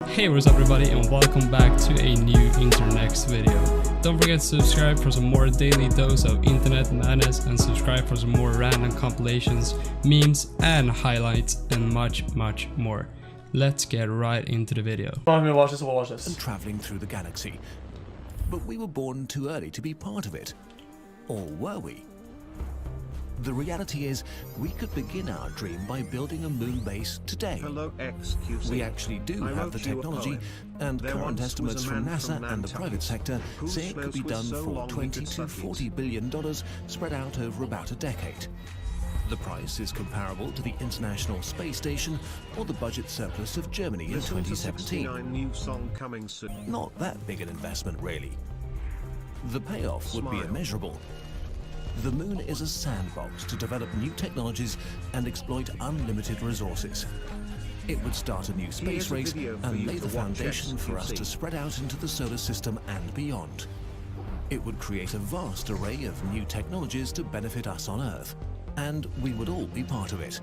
Hey, what's up everybody, and welcome back to a new Internext video. Don't forget to subscribe for some more daily dose of internet madness, and subscribe for some more random compilations, memes, and highlights, and much more. Let's get right into the video. I'm gonna watch this, we'll watch this. And traveling through the galaxy. But we were born too early to be part of it. Or were we? The reality is, we could begin our dream by building a moon base today. Hello, xQc. We actually do have the technology, and current estimates from NASA and the private sector say it could be done for $20 to $40 billion spread out over about a decade. The price is comparable to the International Space Station or the budget surplus of Germany in 2017. New song coming soon. Not that big an investment, really. The payoff would be immeasurable. The moon is a sandbox to develop new technologies and exploit unlimited resources. It would start a new space race and lay the foundation for us to spread out into the solar system and beyond. It would create a vast array of new technologies to benefit us on Earth, and we would all be part of it.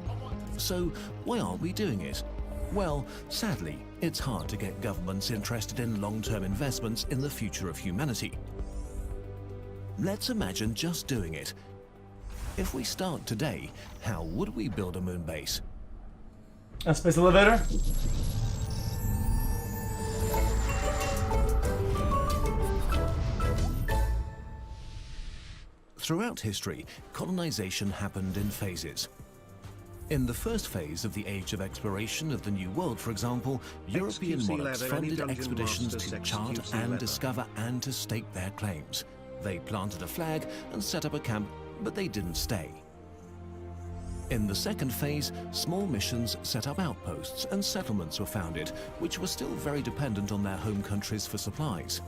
So why aren't we doing it? Well, sadly, it's hard to get governments interested in long-term investments in the future of humanity. Let's imagine just doing it. If we start today, how would we build a moon base? A space elevator? Throughout history, colonization happened in phases. In the first phase of the age of exploration of the New World, for example, European monarchs funded expeditions to chart and discover and to stake their claims. They planted a flag and set up a camp, but they didn't stay. In the second phase, small missions set up outposts and settlements were founded, which were still very dependent on their home countries for supplies.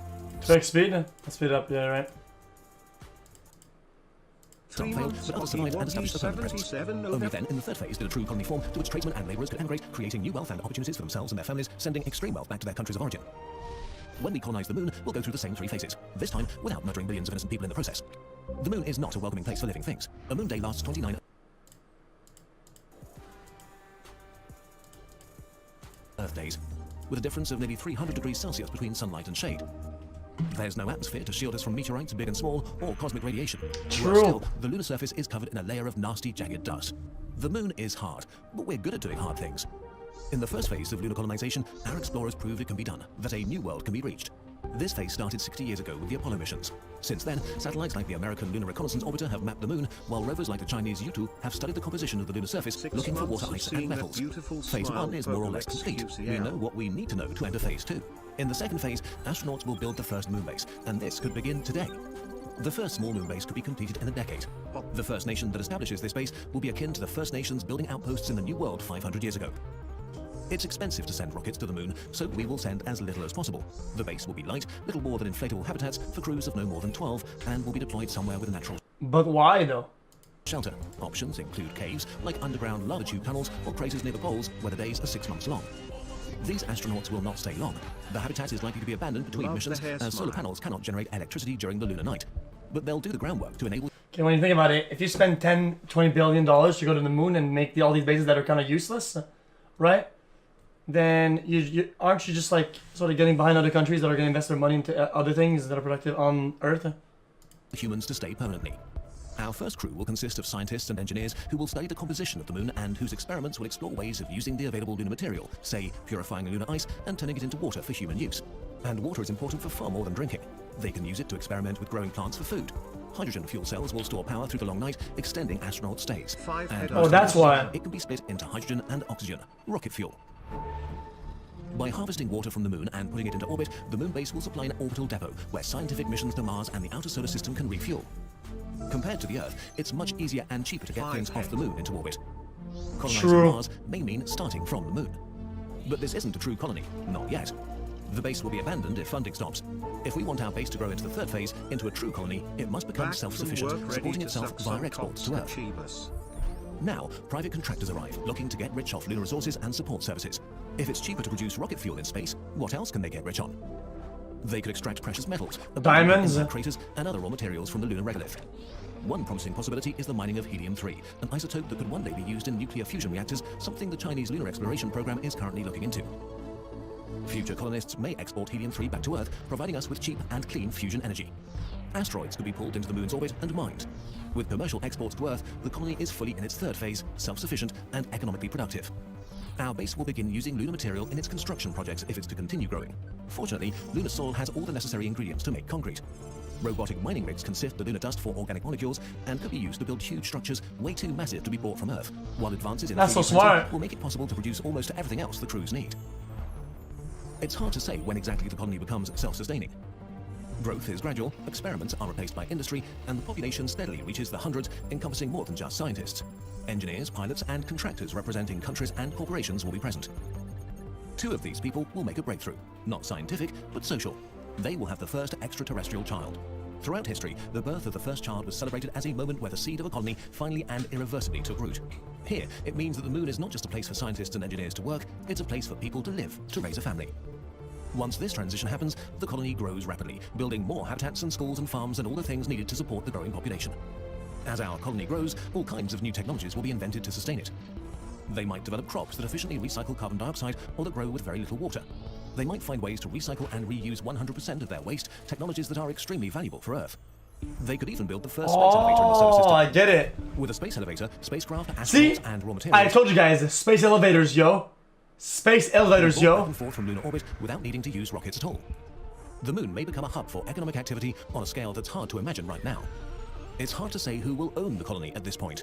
Quick speed? Let's speed up, yeah, right. Some failed, but others survived and established a permanent presence. Only then, in the third phase, did a true colony form to which tradesmen and labourers could emigrate, creating new wealth and opportunities for themselves and their families, sending extreme wealth back to their countries of origin. When we colonize the moon, we'll go through the same three phases, this time without murdering billions of innocent people in the process. The moon is not a welcoming place for living things. A moon day lasts 29 Earth days, with a difference of nearly 300 degrees Celsius between sunlight and shade. There's no atmosphere to shield us from meteorites, big and small, or cosmic radiation. True. Still, the lunar surface is covered in a layer of nasty, jagged dust. The moon is hard, but we're good at doing hard things. In the first phase of lunar colonization, our explorers proved it can be done, that a new world can be reached. This phase started 60 years ago with the Apollo missions. Since then, satellites like the American Lunar Reconnaissance Orbiter have mapped the moon, while rovers like the Chinese U2 have studied the composition of the lunar surface, looking for water ice and metals. Phase 1 is more or less complete. We know what we need to know to enter Phase 2. In the second phase, astronauts will build the first moon base, and this could begin today. The first small moon base could be completed in a decade. The first nation that establishes this base will be akin to the first nations building outposts in the New World 500 years ago. It's expensive to send rockets to the moon, so we will send as little as possible. The base will be light, little more than inflatable habitats for crews of no more than 12, and will be deployed somewhere with a natural But why though? shelter. Options include caves, like underground lava tube tunnels, or craters near the poles, where the days are 6 months long. These astronauts will not stay long. The habitat is likely to be abandoned between missions, as solar panels cannot generate electricity during the lunar night. But they'll do the groundwork to enable... Okay, when you think about it, if you spend $10-20 billion to go to the moon and make all these bases that are kind of useless, right? Then aren't you just like sort of getting behind other countries that are going to invest their money into other things that are productive on Earth? humans to stay permanently. Our first crew will consist of scientists and engineers who will study the composition of the moon and whose experiments will explore ways of using the available lunar material, say purifying lunar ice and turning it into water for human use. And water is important for far more than drinking. They can use it to experiment with growing plants for food. Hydrogen fuel cells will store power through the long night, extending astronaut stays. Oh, that's why. It can be split into hydrogen and oxygen, rocket fuel. By harvesting water from the moon and putting it into orbit, the moon base will supply an orbital depot where scientific missions to Mars and the outer solar system can refuel. Compared to the Earth, it's much easier and cheaper to get things off the moon into orbit. Colonizing Mars may mean starting from the moon. But this isn't a true colony, not yet. The base will be abandoned if funding stops. If we want our base to grow into the third phase, into a true colony, it must become self-sufficient, supporting itself via exports to Earth. Now, private contractors arrive, looking to get rich off lunar resources and support services. If it's cheaper to produce rocket fuel in space, what else can they get rich on? They could extract precious metals, diamonds, craters, and other raw materials from the lunar regolith. One promising possibility is the mining of helium-3, an isotope that could one day be used in nuclear fusion reactors, something the Chinese lunar exploration program is currently looking into. Future colonists may export helium-3 back to Earth, providing us with cheap and clean fusion energy. Asteroids could be pulled into the moon's orbit and mined. With commercial exports to Earth, the colony is fully in its third phase, self-sufficient and economically productive. Our base will begin using lunar material in its construction projects if it's to continue growing. Fortunately, lunar soil has all the necessary ingredients to make concrete. Robotic mining rigs can sift the lunar dust for organic molecules and could be used to build huge structures way too massive to be brought from Earth, while advances in 3D printing will make it possible to produce almost everything else the crews need. It's hard to say when exactly the colony becomes self-sustaining. Growth is gradual, experiments are replaced by industry, and the population steadily reaches the hundreds, encompassing more than just scientists. Engineers, pilots, and contractors representing countries and corporations will be present. 2 of these people will make a breakthrough. Not scientific, but social. They will have the first extraterrestrial child. Throughout history, the birth of the first child was celebrated as a moment where the seed of a colony finally and irreversibly took root. Here, it means that the moon is not just a place for scientists and engineers to work, it's a place for people to live, to raise a family. Once this transition happens, the colony grows rapidly, building more habitats and schools and farms and all the things needed to support the growing population. As our colony grows, all kinds of new technologies will be invented to sustain it. They might develop crops that efficiently recycle carbon dioxide or that grow with very little water. They might find ways to recycle and reuse 100% of their waste, technologies that are extremely valuable for Earth. They could even build the first space elevator in the solar system. Oh, I get it. With a space elevator, spacecraft, astronauts, See? and raw materials. I told you guys, space elevators, yo. Space elevators, back yo. and forth from lunar orbit without needing to use rockets at all. The moon may become a hub for economic activity on a scale that's hard to imagine right now. It's hard to say who will own the colony at this point.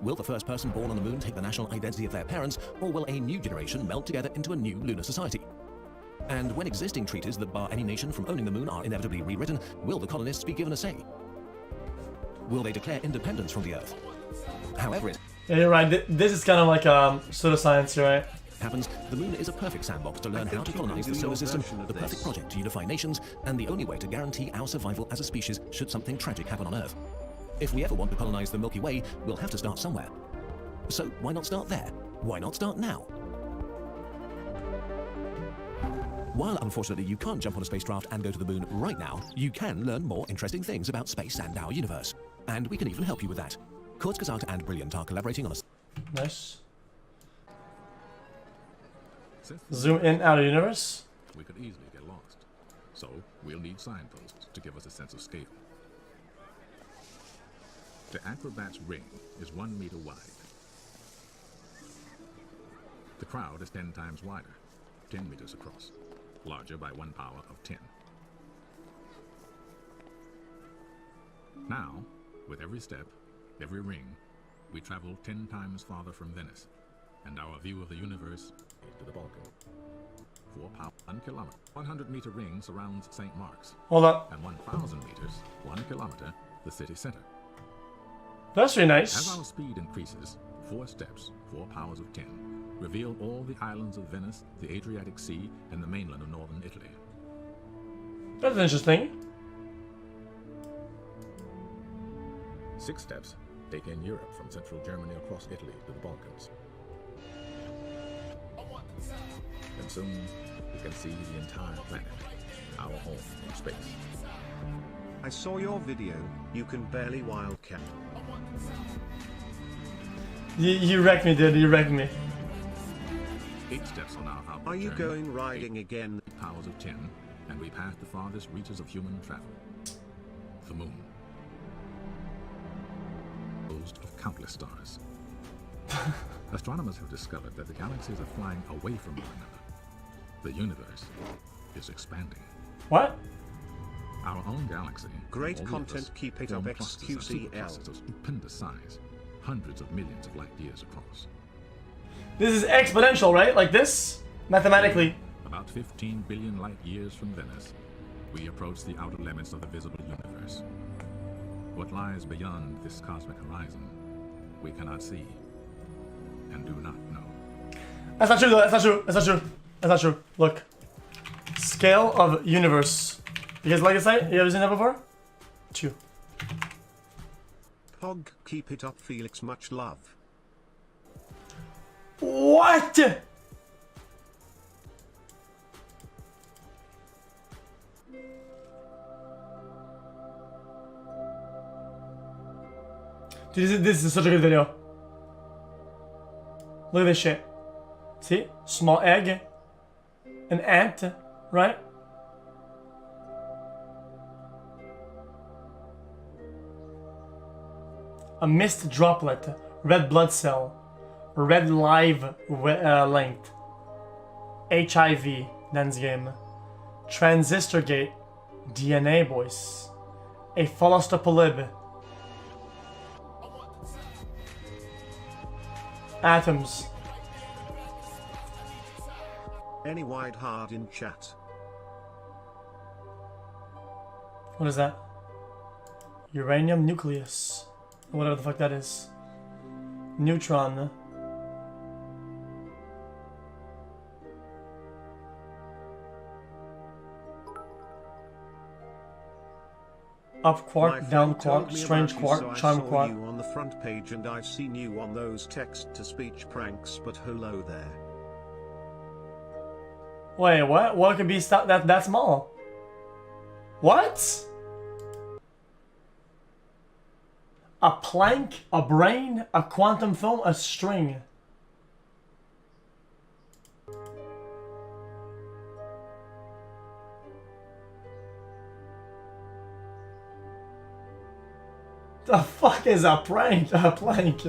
Will the first person born on the moon take the national identity of their parents, or will a new generation meld together into a new lunar society? And when existing treaties that bar any nation from owning the moon are inevitably rewritten, will the colonists be given a say? Will they declare independence from the Earth? However it Yeah, you're right. This is kind of like pseudoscience, right? happens, the moon is a perfect sandbox to learn how to colonize the solar system, the perfect project to unify nations, and the only way to guarantee our survival as a species should something tragic happen on Earth. If we ever want to colonize the Milky Way, we'll have to start somewhere. So why not start there? Why not start now? While unfortunately you can't jump on a spacecraft and go to the moon right now, you can learn more interesting things about space and our universe. And we can even help you with that. Kurzgesagt and Brilliant are collaborating on a... Nice. Zoom in out of universe. We could easily get lost. So we'll need signposts to give us a sense of scale. The acrobat's ring is 1 meter wide. The crowd is 10 times wider, 10 meters across, larger by 1 power of 10. Now, with every step, every ring, we travel 10 times farther from Venice, and our view of the universe to the Balkan. 4 power, 1 kilometer. 100-meter ring surrounds St. Mark's. Hold up. And 1,000 meters, 1 kilometer, the city center. That's really As nice. our speed increases, 4 steps, 4 powers of 10, reveal all the islands of Venice, the Adriatic Sea, and the mainland of northern Italy. That's interesting. 6 steps take in Europe from central Germany across Italy to the Balkans. And soon, we can see the entire planet, our home in space. I saw your video, you can barely wildcat. You wrecked me, dude. You wrecked me. 8 steps on our outward Are you journey, going riding 8 again? powers of 10, and we pass the farthest reaches of human travel. The moon. Composed of countless stars. Astronomers have discovered that the galaxies are flying away from one another. The universe is expanding. What? Our own galaxy, Great all the content, others, keep it form up, clusters of xQcl. superclusters of stupendous size, hundreds of millions of light years across. This is exponential, right? Like this? Mathematically. About 15 billion light years from Venice, we approach the outer limits of the visible universe. What lies beyond this cosmic horizon, we cannot see and do not know. That's not true, though. That's not true. That's not true. That's not true. Look. Scale of universe. You guys like this site? You ever seen that before? 2. Pog, keep it up, Felix, much love. What? Dude, this is such a good video. Look at this shit. See? Small egg. An ant, right? A mist droplet, red blood cell, red live length, HIV, Dan's game, transistor gate, DNA boys, a phospholipid, atoms. Any wide hard in chat. What is that? Uranium nucleus. Whatever the fuck that is. Neutron. Up quark, down quark, strange quark, charm quark. I saw you on the front page and I've seen you on those text-to-speech pranks, but hello there. Wait, what? What could be that small? What? A plank, a brain, a quantum film, a string. The fuck is a prank? A plank.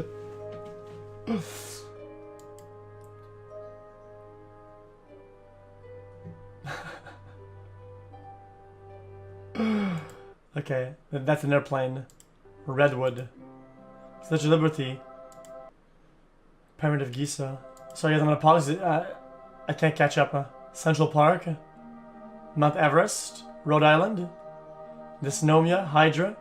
Okay, that's an airplane. Redwood. Statue of Liberty. Pyramid of Giza. Sorry guys, I'm gonna pause it. I can't catch up. Central Park. Mount Everest. Rhode Island. Dysnomia. Hydra.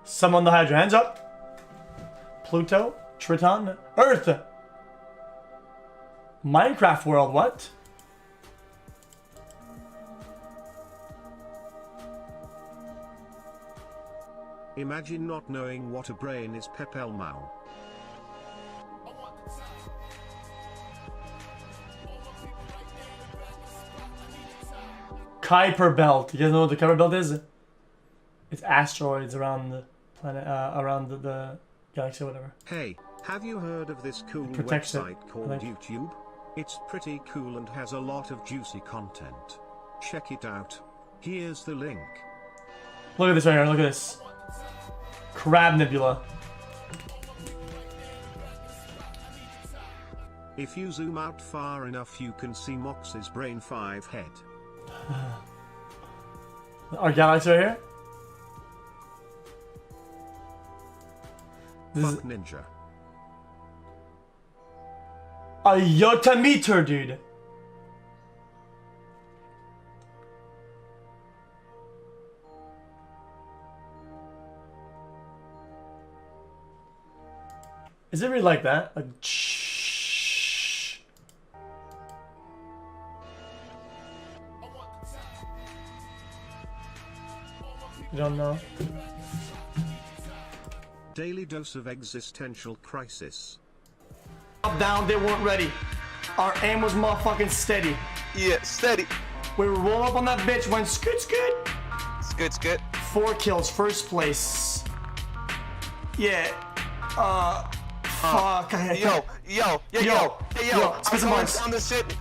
Summon the Hydra. Hands up. Pluto. Triton. Earth. Minecraft world. What? Imagine not knowing what a brain is. Pepel Mao. Kuiper Belt. You guys know what the Kuiper Belt is? It's asteroids around the planet, around the galaxy or whatever. Hey, have you heard of this cool Protects it, website called YouTube? It's pretty cool and has a lot of juicy content. Check it out. Here's the link. Look at this right here. Look at this. Crab Nebula. If you zoom out far enough you can see Mox's brain 5 head. Our galaxy right here. This Fuck is Ninja. a yotameter, dude. Is it really like that? Like, shh. You don't know? Daily dose of existential crisis. Up, down, they weren't ready. Our aim was motherfucking steady. Yeah, steady. We roll up on that bitch, went scoot scoot. Scoot, scoot. 4 kills, first place. Yeah. Fuck. Yo. Spit some I'm going bars. down the shit.